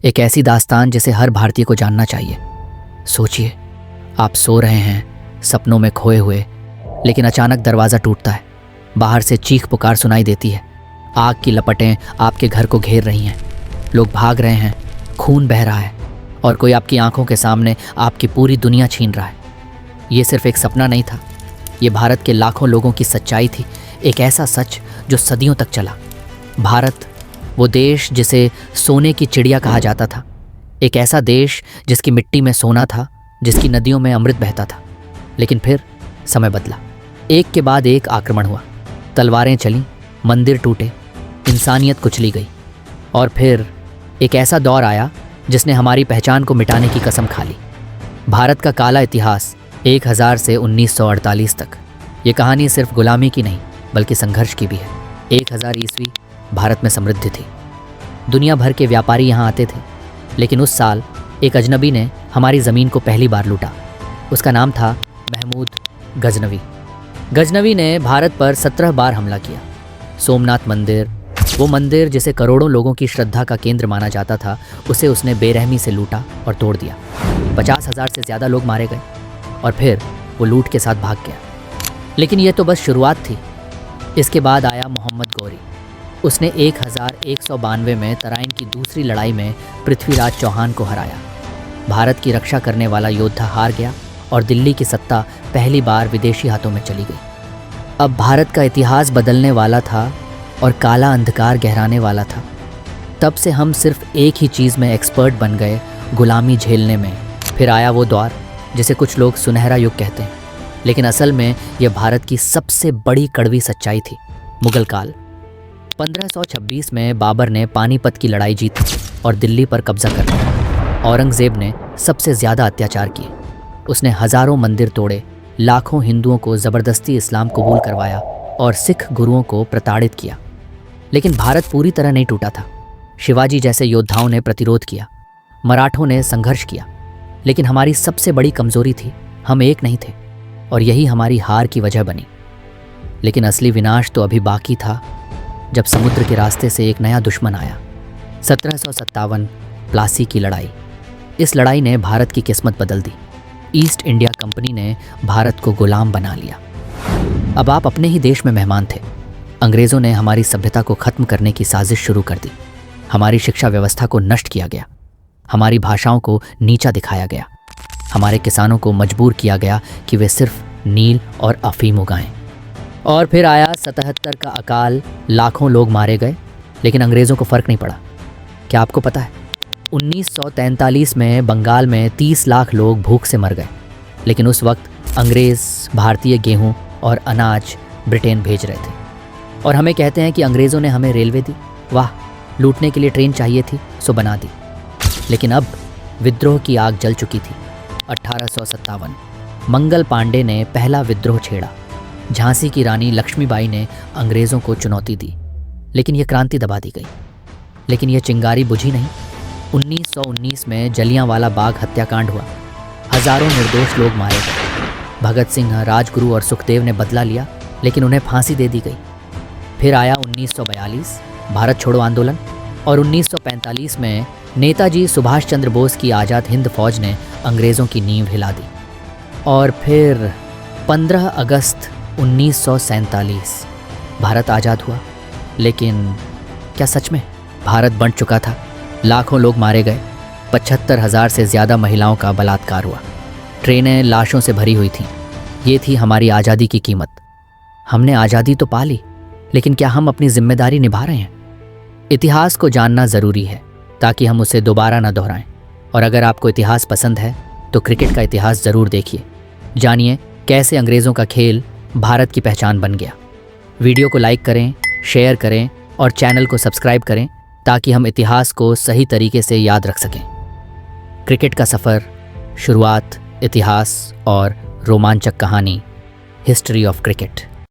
एक ऐसी दास्तान जिसे हर भारतीय को जानना चाहिए। सोचिए, आप सो रहे हैं सपनों में खोए हुए, लेकिन अचानक दरवाज़ा टूटता है। बाहर से चीख पुकार सुनाई देती है। आग की लपटें आपके घर को घेर रही हैं। लोग भाग रहे हैं, खून बह रहा है और कोई आपकी आंखों के सामने आपकी पूरी दुनिया छीन रहा है। ये सिर्फ एक सपना नहीं था, ये भारत के लाखों लोगों की सच्चाई थी। एक ऐसा सच जो सदियों तक चला। भारत, वो देश जिसे सोने की चिड़िया कहा जाता था। एक ऐसा देश जिसकी मिट्टी में सोना था, जिसकी नदियों में अमृत बहता था। लेकिन फिर समय बदला। एक के बाद एक आक्रमण हुआ, तलवारें चलीं, मंदिर टूटे, इंसानियत कुचली गई। और फिर एक ऐसा दौर आया जिसने हमारी पहचान को मिटाने की कसम खा ली। भारत का काला इतिहास 1000 से 1948 तक। ये कहानी सिर्फ गुलामी की नहीं बल्कि संघर्ष की भी है। 1000 ईस्वी भारत में समृद्धि थी। दुनिया भर के व्यापारी यहाँ आते थे, लेकिन उस साल एक अजनबी ने हमारी ज़मीन को पहली बार लूटा। उसका नाम था महमूद गजनवी। गजनवी ने भारत पर 17 बार हमला किया। सोमनाथ मंदिर, वो मंदिर जिसे करोड़ों लोगों की श्रद्धा का केंद्र माना जाता था, उसे उसने बेरहमी से लूटा और तोड़ दिया। 50,000 से ज़्यादा लोग मारे गए और फिर वो लूट के साथ भाग गया। लेकिन यह तो बस शुरुआत थी। इसके बाद आया मोहम्मद गौरी। उसने 1192 में तराइन की दूसरी लड़ाई में पृथ्वीराज चौहान को हराया। भारत की रक्षा करने वाला योद्धा हार गया और दिल्ली की सत्ता पहली बार विदेशी हाथों में चली गई। अब भारत का इतिहास बदलने वाला था और काला अंधकार गहराने वाला था। तब से हम सिर्फ एक ही चीज़ में एक्सपर्ट बन गए, गुलामी झेलने में। फिर आया वो दौर जिसे कुछ लोग सुनहरा युग कहते हैं, लेकिन असल में यह भारत की सबसे बड़ी कड़वी सच्चाई थी, मुगल काल। 1526 में बाबर ने पानीपत की लड़ाई जीती और दिल्ली पर कब्जा कर लिया। औरंगज़ेब ने सबसे ज़्यादा अत्याचार किए। उसने हज़ारों मंदिर तोड़े, लाखों हिंदुओं को ज़बरदस्ती इस्लाम कबूल करवाया और सिख गुरुओं को प्रताड़ित किया। लेकिन भारत पूरी तरह नहीं टूटा था। शिवाजी जैसे योद्धाओं ने प्रतिरोध किया, मराठों ने संघर्ष किया। लेकिन हमारी सबसे बड़ी कमज़ोरी थी, हम एक नहीं थे और यही हमारी हार की वजह बनी। लेकिन असली विनाश तो अभी बाकी था, जब समुद्र के रास्ते से एक नया दुश्मन आया। 1757 प्लासी की लड़ाई। इस लड़ाई ने भारत की किस्मत बदल दी। ईस्ट इंडिया कंपनी ने भारत को गुलाम बना लिया। अब आप अपने ही देश में मेहमान थे। अंग्रेज़ों ने हमारी सभ्यता को ख़त्म करने की साजिश शुरू कर दी। हमारी शिक्षा व्यवस्था को नष्ट किया गया, हमारी भाषाओं को नीचा दिखाया गया, हमारे किसानों को मजबूर किया गया कि वे सिर्फ नील और अफीम उगाएं। और फिर आया 77 का अकाल। लाखों लोग मारे गए, लेकिन अंग्रेज़ों को फ़र्क नहीं पड़ा। क्या आपको पता है, 1943 में बंगाल में 30 लाख लोग भूख से मर गए, लेकिन उस वक्त अंग्रेज़ भारतीय गेहूं और अनाज ब्रिटेन भेज रहे थे। और हमें कहते हैं कि अंग्रेज़ों ने हमें रेलवे दी। वाह, लूटने के लिए ट्रेन चाहिए थी सो बना दी। लेकिन अब विद्रोह की आग जल चुकी थी। 1857 मंगल पांडे ने पहला विद्रोह छेड़ा। झांसी की रानी लक्ष्मीबाई ने अंग्रेज़ों को चुनौती दी, लेकिन यह क्रांति दबा दी गई। लेकिन यह चिंगारी बुझी नहीं। 1919 में जलियांवाला बाग हत्याकांड हुआ। हज़ारों निर्दोष लोग मारे गए। भगत सिंह, राजगुरु और सुखदेव ने बदला लिया, लेकिन उन्हें फांसी दे दी गई। फिर आया 1942 भारत छोड़ो आंदोलन और 1945 में नेताजी सुभाष चंद्र बोस की आज़ाद हिंद फौज ने अंग्रेज़ों की नींव हिला दी। और फिर 15 अगस्त 1947 भारत आज़ाद हुआ। लेकिन क्या सच में भारत बंट चुका था? लाखों लोग मारे गए, 75,000 से ज़्यादा महिलाओं का बलात्कार हुआ, ट्रेनें लाशों से भरी हुई थीं। ये थी हमारी आज़ादी की कीमत। हमने आज़ादी तो पा ली, लेकिन क्या हम अपनी जिम्मेदारी निभा रहे हैं? इतिहास को जानना ज़रूरी है ताकि हम उसे दोबारा ना दोहराएं। और अगर आपको इतिहास पसंद है तो क्रिकेट का इतिहास ज़रूर देखिए। जानिए कैसे अंग्रेज़ों का खेल भारत की पहचान बन गया। वीडियो को लाइक करें, शेयर करें और चैनल को सब्सक्राइब करें ताकि हम इतिहास को सही तरीके से याद रख सकें। क्रिकेट का सफ़र, शुरुआत, इतिहास और रोमांचक कहानी, हिस्ट्री ऑफ क्रिकेट।